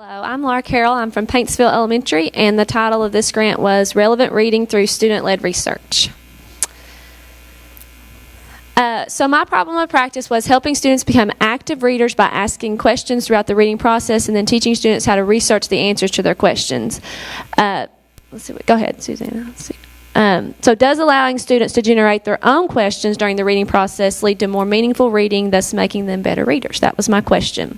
Hello, I'm Laura Carroll. I'm from Paintsville Elementary, and the title of this grant was Relevant Reading Through Student-Led Research. So my problem of practice was helping students become active readers by asking questions throughout the reading process and then teaching students how to research the answers to their questions. Let's see. Go ahead, Susanna. Let's see. So does allowing students to generate their own questions during the reading process lead to more meaningful reading, thus making them better readers? That was my question.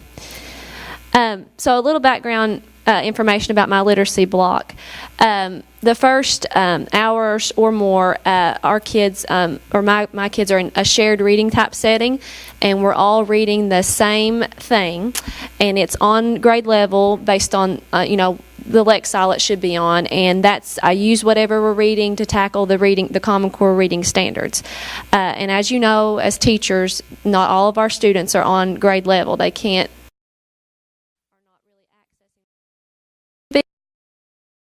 So a little background information about my literacy block. The first hours or more, our kids, or my kids are in a shared reading type setting, and we're all reading the same thing, and it's on grade level based on, the Lexile it should be on, and I use whatever we're reading to tackle the Common Core reading standards. And as you know, as teachers, not all of our students are on grade level. They can't.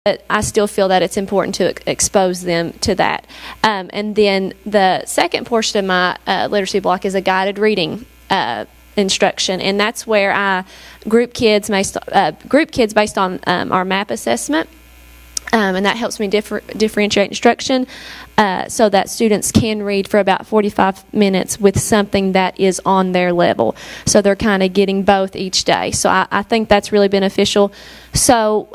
But I still feel that it's important to expose them to that. And then the second portion of my literacy block is a guided reading instruction, and that's where I group kids based on our MAP assessment, and that helps me differentiate instruction so that students can read for about 45 minutes with something that is on their level. So they're kind of getting both each day. So I think that's really beneficial. So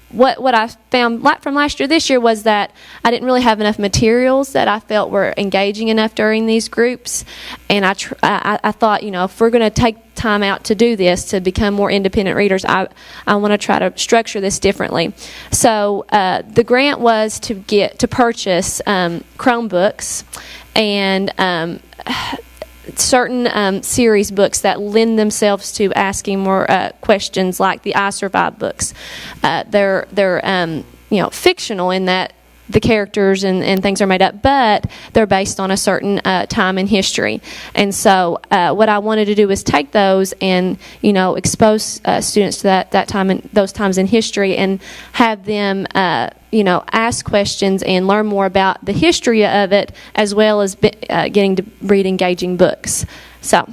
what I found from last year this year was that I didn't really have enough materials that I felt were engaging enough during these groups, and I thought, if we're going to take time out to do this to become more independent readers, I want to try to structure this differently. So the grant was to purchase Chromebooks and certain series books that lend themselves to asking more questions, like the I Survive books. They're fictional in that the characters and things are made up, but they're based on a certain time in history. And so what I wanted to do was take those and expose students to that time and those times in history, and have them ask questions and learn more about the history of it, as well as getting to read engaging books. So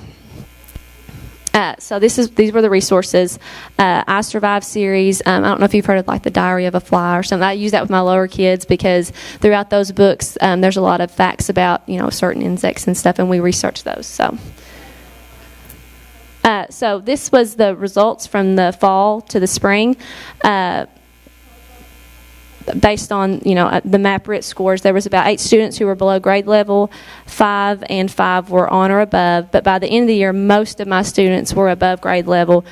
these were the resources. I Survive series. I don't know if you've heard of like the Diary of a Fly or something. I use that with my lower kids because throughout those books, there's a lot of facts about certain insects and stuff, and we research those. So this was the results from the fall to the spring. Based on the MAP RIT scores, there was about 8 students who were below grade level, 5 were on or above, but by the end of the year most of my students were above grade level,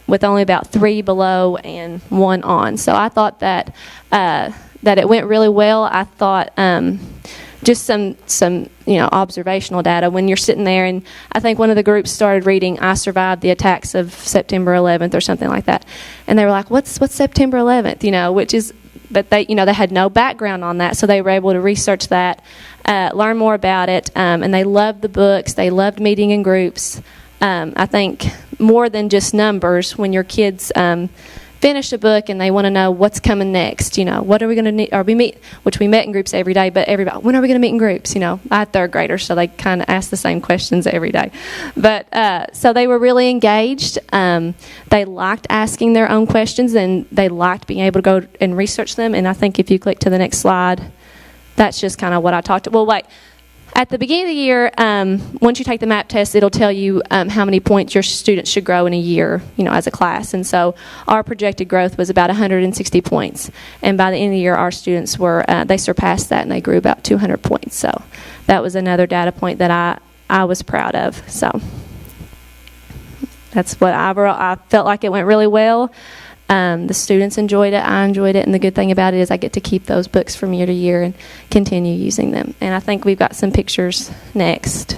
with only about 3 below and 1 on. So I thought that it went really well. I thought just some observational data when you're sitting there, and I think one of the groups started reading I Survived the Attacks of September 11th or something like that, and they were like, what's September 11th, which is, but they had no background on that, so they were able to research that, learn more about it, and they loved the books. They loved meeting in groups. I think more than just numbers, when your kids finish a book and they want to know what's coming next, what are we going to need, or which we met in groups every day, but everybody, when are we going to meet in groups? I had third graders, so they kind of asked the same questions every day. But so they were really engaged. They liked asking their own questions, and they liked being able to go and research them. And I think if you click to the next slide, that's just kind of what I talked about. Well, wait. At the beginning of the year, once you take the MAP test, it'll tell you how many points your students should grow in a year, as a class. And so our projected growth was about 160 points. And by the end of the year, our students they surpassed that, and they grew about 200 points. So that was another data point that I was proud of. So that's what I felt like it went really well. The students enjoyed it, I enjoyed it, and the good thing about it is I get to keep those books from year to year and continue using them. And I think we've got some pictures next.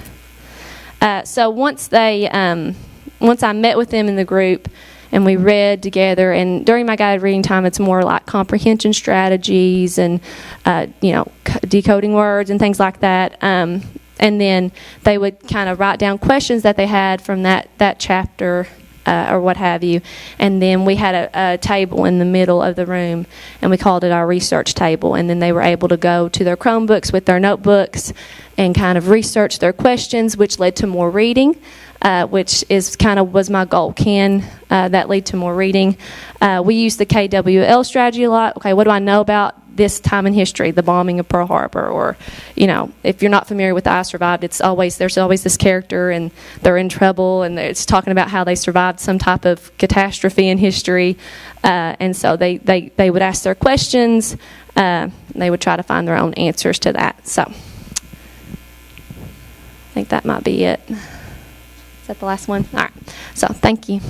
So once I met with them in the group and we read together, and during my guided reading time it's more like comprehension strategies and decoding words and things like that. And then they would kind of write down questions that they had from that chapter or what have you. And then we had a table in the middle of the room, and we called it our research table. And then they were able to go to their Chromebooks with their notebooks and kind of research their questions, which led to more reading, which is kind of was my goal. Can that lead to more reading? We use the KWL strategy a lot. Okay, what do I know about this time in history, the bombing of Pearl Harbor? Or, you know, if you're not familiar with I Survived, there's always this character and they're in trouble, and it's talking about how they survived some type of catastrophe in history. And so they would ask their questions. They would try to find their own answers to that. So I think that might be it. Is that the last one? All right. So thank you.